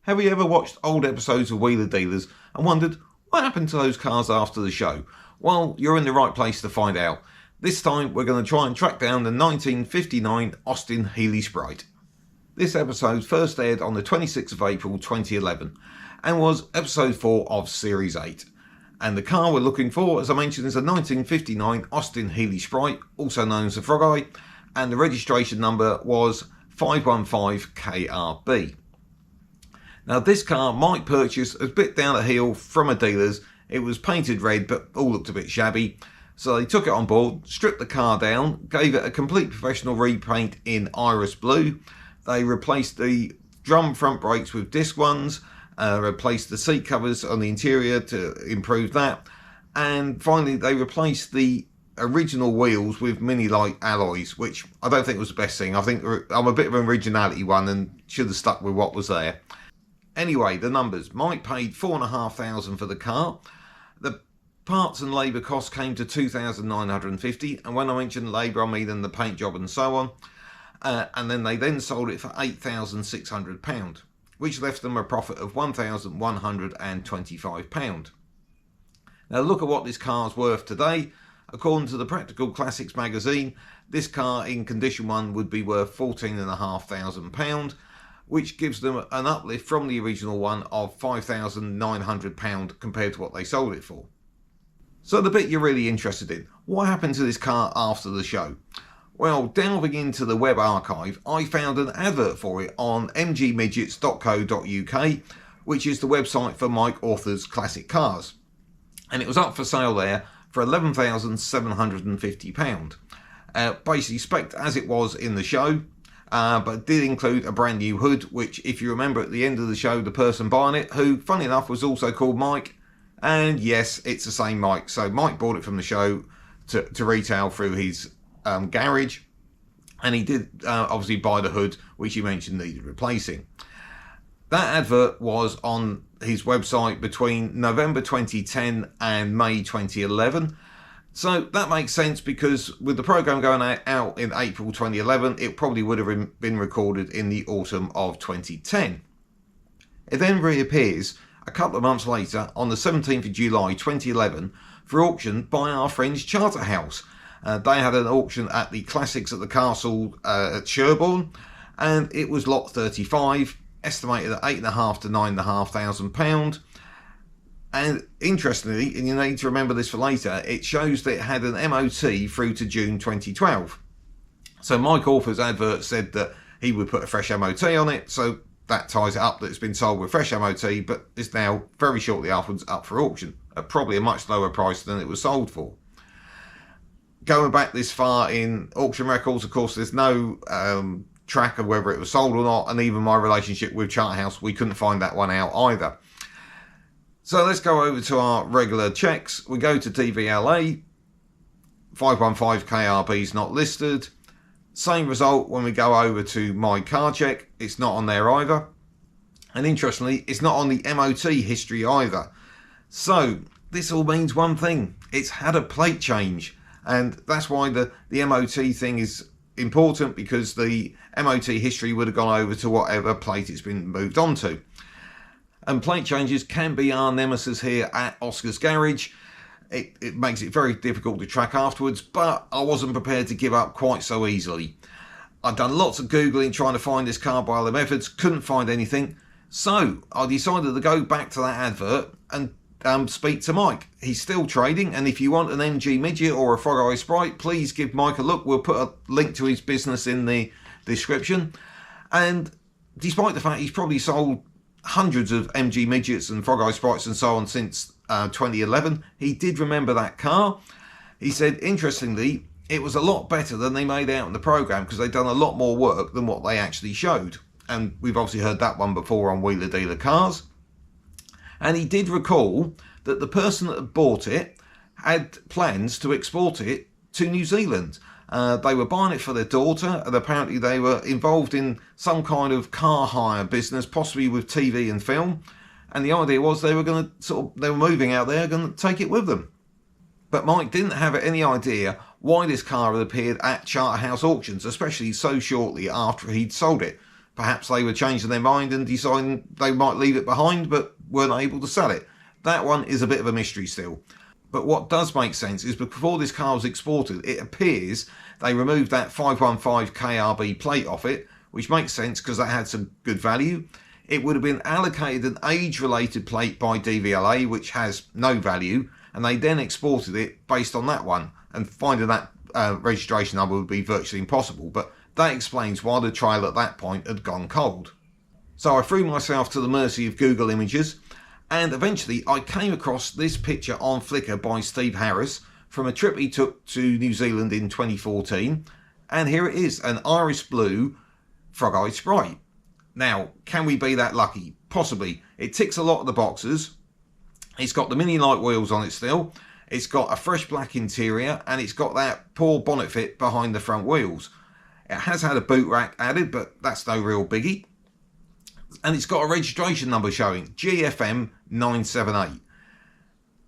Have you ever watched old episodes of Wheeler Dealers and wondered what happened to those cars after the show? Well, you're in the right place to find out. This time we're going to try and track down the 1959 Austin Healey Sprite. This episode first aired on the 26th of April 2011 and was episode 4 of Series 8. And the car we're looking for, as I mentioned, is a 1959 Austin Healey Sprite, also known as the FROGEYE, and the registration number was 515KRB. Now this car Mike purchased a bit down the hill from a dealer's. It was painted red but all looked a bit shabby, so they took it on board, stripped the car down, gave it a complete professional repaint in iris blue. They replaced the drum front brakes with disc ones, replaced the seat covers on the interior to improve that, and finally they replaced the original wheels with mini light alloys, which I don't think was the best thing. I think I'm a bit of an originality one and should have stuck with what was there. Anyway, the numbers. Mike paid $4,500 for the car. The parts and labour costs came to $2,950, and when I mention labour I mean the paint job and so on. And then they sold it for £8,600, which left them a profit of £1,125. Now look at what this car's worth today. According to the Practical Classics magazine, this car in condition 1 would be worth £14,500, which gives them an uplift from the original one of £5,900 compared to what they sold it for. So the bit you're really interested in, what happened to this car after the show? Well, delving into the web archive, I found an advert for it on mgmidgets.co.uk, which is the website for Mike Authers Classic Cars. And it was up for sale there for £11,750. Basically spec'd as it was in the show, but did include a brand new hood, which if you remember at the end of the show, the person buying it, who funny enough was also called Mike, and yes, it's the same Mike. So Mike bought it from the show to retail through his garage, and he did obviously buy the hood, which he mentioned needed replacing. That advert was on his website between November 2010 and May 2011. So that makes sense, because with the programme going out in April 2011, it probably would have been recorded in the autumn of 2010. It then reappears a couple of months later on the 17th of July 2011 for auction by our friends Charterhouse. They had an auction at the Classics at the Castle at Sherborne, and it was lot 35, estimated at £8,500 to £9,500. And interestingly, and you need to remember this for later, it shows that it had an MOT through to June 2012. So Mike Authers' advert said that he would put a fresh MOT on it, so that ties it up that it's been sold with fresh MOT, but it's now very shortly afterwards up for auction at probably a much lower price than it was sold for. Going back this far in auction records, of course, there's no track of whether it was sold or not, and even my relationship with Charterhouse, we couldn't find that one out either. So let's go over to our regular checks. We go to DVLA, 515KRB is not listed. Same result when we go over to My Car Check, it's not on there either. And interestingly, it's not on the MOT history either. So this all means one thing, it's had a plate change. And that's why the MOT thing is important, because the MOT history would have gone over to whatever plate it's been moved on to. And plate changes can be our nemesis here at Oscar's Garage. It makes it very difficult to track afterwards, but I wasn't prepared to give up quite so easily. I've done lots of Googling trying to find this car by other methods, couldn't find anything. So I decided to go back to that advert and speak to Mike. He's still trading, and if you want an MG Midget or a FROGEYE Sprite, please give Mike a look. We'll put a link to his business in the description. And despite the fact he's probably sold hundreds of MG Midgets and FROGEYE Sprites and so on since 2011, he did remember that car. He said, interestingly, it was a lot better than they made out in the programme, because they'd done a lot more work than what they actually showed. And we've obviously heard that one before on Wheeler Dealer Cars. And he did recall that the person that had bought it had plans to export it to New Zealand. They were buying it for their daughter, and apparently they were involved in some kind of car hire business, possibly with TV and film. And the idea was they were moving out there, going to take it with them. But Mike didn't have any idea why this car had appeared at Charterhouse auctions, especially so shortly after he'd sold it. perhaps they were changing their mind and deciding they might leave it behind but weren't able to sell it. That one is a bit of a mystery still. But what does make sense is before this car was exported, it appears they removed that 515 KRB plate off it, which makes sense because that had some good value. It would have been allocated an age-related plate by DVLA, which has no value, and they then exported it based on that one, and finding that registration number would be virtually impossible. But that explains why the trail at that point had gone cold. So I threw myself to the mercy of Google Images, and eventually I came across this picture on Flickr by Steve Harris from a trip he took to New Zealand in 2014, and here it is, an Iris Blue FROGEYE Sprite. Now, can we be that lucky? Possibly. It ticks a lot of the boxes. It's got the mini light wheels on it still. It's got a fresh black interior, and it's got that poor bonnet fit behind the front wheels. It has had a boot rack added, but that's no real biggie. And it's got a registration number showing, GFM 978.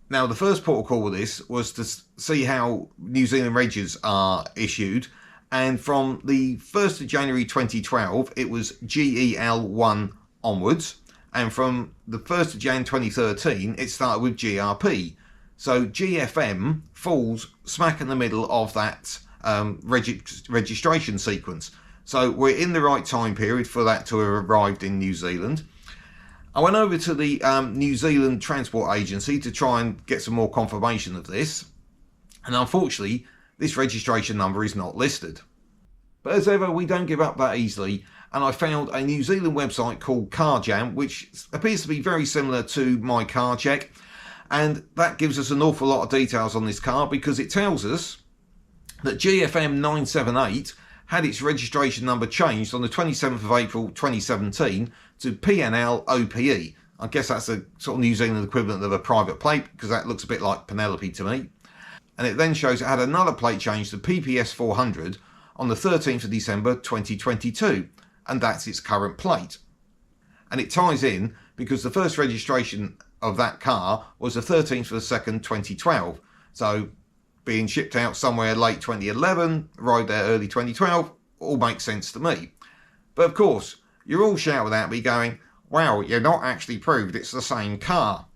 Now, the first port of call with this was to see how New Zealand regs are issued. And from the 1st of January 2012, it was GEL1 onwards. And from the 1st of Jan 2013, it started with GRP. So GFM falls smack in the middle of that registration sequence. So we're in the right time period for that to have arrived in New Zealand. I went over to the New Zealand Transport Agency to try and get some more confirmation of this. And unfortunately, this registration number is not listed. But as ever, we don't give up that easily. And I found a New Zealand website called CarJam, which appears to be very similar to My Car Check. And that gives us an awful lot of details on this car, because it tells us that GFM 978 had its registration number changed on the 27th of April 2017 to PNL OPE. I guess that's a sort of New Zealand equivalent of a private plate, because that looks a bit like Penelope to me. And it then shows it had another plate change to PPS 400 on the 13th of December 2022, and that's its current plate. And it ties in because the first registration of that car was the 13th of the 2nd 2012, so being shipped out somewhere late 2011, arrived there early 2012, all makes sense to me. But of course, you're all shouting at me going, wow, you're not actually proved it's the same car.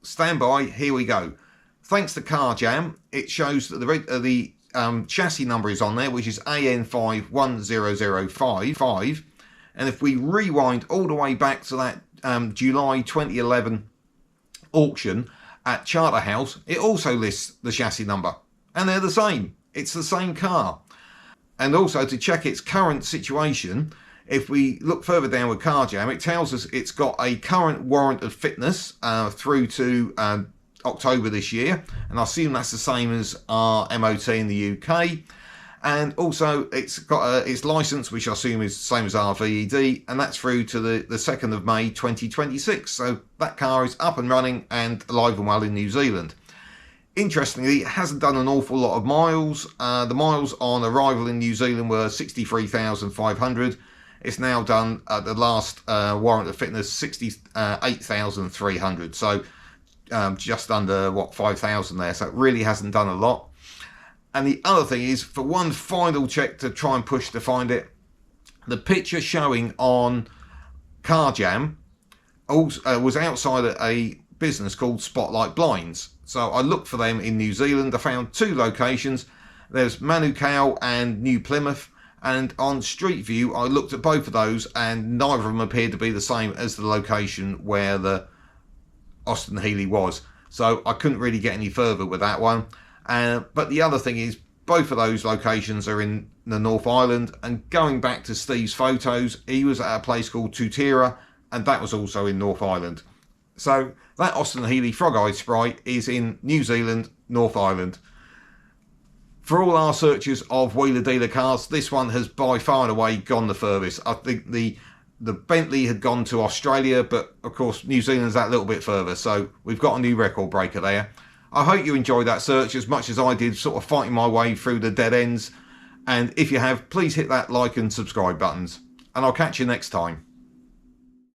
Stand by, here we go. Thanks to CarJam, it shows that the chassis number is on there, which is AN510055. And if we rewind all the way back to that July 2011 auction at Charterhouse, it also lists the chassis number. And they're the same. It's the same car. And also, to check its current situation, if we look further down with CarJam, it tells us it's got a current warrant of fitness through to October this year, and I assume that's the same as our MOT in the UK. And also it's got its license, which I assume is the same as our VED, and that's through to the 2nd of May 2026. So that car is up and running and alive and well in New Zealand. Interestingly, it hasn't done an awful lot of miles. The miles on arrival in New Zealand were 63,500. It's now done at the last warrant of fitness 68,300. So just under 5,000 there, so it really hasn't done a lot. And the other thing is, for one final check to try and push to find it, the picture showing on CarJam also, was outside a business called Spotlight Blinds. So I looked for them in New Zealand. I found two locations. There's Manukau and New Plymouth, and on Street View I looked at both of those, and neither of them appeared to be the same as the location where the Austin Healey was. So I couldn't really get any further with that one. But the other thing is, both of those locations are in the North Island, and going back to Steve's photos, he was at a place called Tutira, and that was also in North Island. So that Austin Healey FROGEYE Sprite is in New Zealand, North Island. For all our searches of wheeler dealer cars, this one has by far and away gone the furthest. I think the Bentley had gone to Australia, but of course New Zealand's that little bit further, so we've got a new record breaker there. I hope you enjoyed that search as much as I did, sort of fighting my way through the dead ends. And if you have, please hit that like and subscribe buttons. And I'll catch you next time.